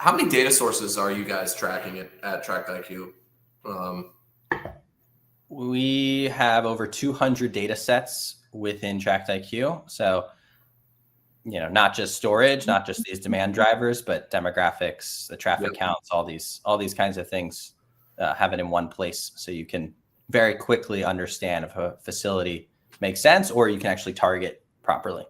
How many data sources are you guys tracking at TractIQ? We have over 200 data sets within TractIQ. So, not just storage, not just these demand drivers, but demographics, the traffic counts, all these kinds of things, have it in one place. So you can very quickly understand if a facility makes sense, or you can actually target properly.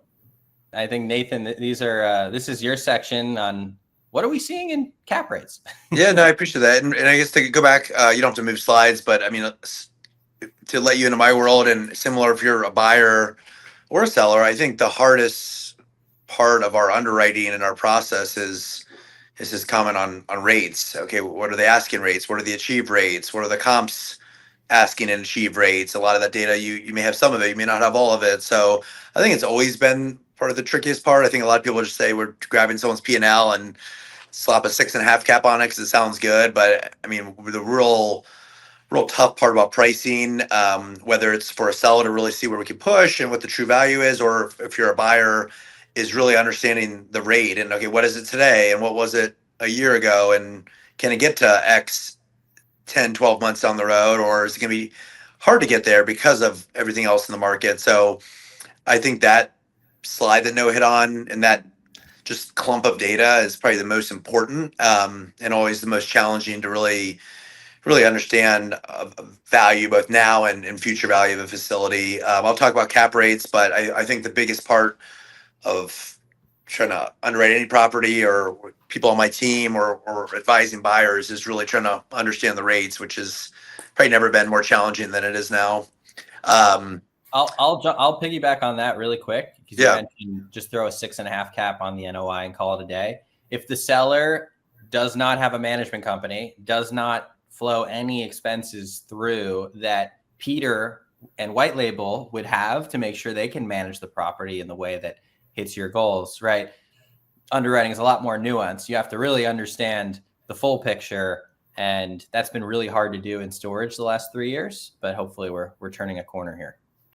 I think, Nathan, this is your section on what are we seeing in cap rates? Yeah, no, I appreciate that. And I guess to go back, you don't have to move slides, but I mean, to let you into my world, and similar if you're a buyer or a seller, I think the hardest part of our underwriting and our process is this comment on rates. Okay, what are the asking rates? What are the achieved rates? What are the comps asking and achieved rates? A lot of that data, you may have some of it, you may not have all of it. So I think it's always been part of the trickiest part. I think a lot of people just say we're grabbing someone's P&L and slap a 6.5 cap on it because it sounds good. But I mean, the real tough part about pricing, whether it's for a seller to really see where we can push and what the true value is, or if you're a buyer, is really understanding the rate and, okay, what is it today and what was it a year ago, and can it get to X 10, 12 months down the road, or is it going to be hard to get there because of everything else in the market? So I think that slide that Noah hit on and that just clump of data is probably the most important, and always the most challenging to really understand value, both now and future value of a facility. I'll talk about cap rates, but I think the biggest part of trying to underwrite any property, or people on my team, or advising buyers, is really trying to understand the rates, which has probably never been more challenging than it is now. I'll piggyback on that really quick, because you mentioned just throw a 6.5 cap on the NOI and call it a day. If the seller does not have a management company, does not flow any expenses through that Peter and White Label would have to make sure they can manage the property in the way that hits your goals, right? Underwriting is a lot more nuanced. You have to really understand the full picture, and that's been really hard to do in storage the last 3 years, but hopefully we're turning a corner here.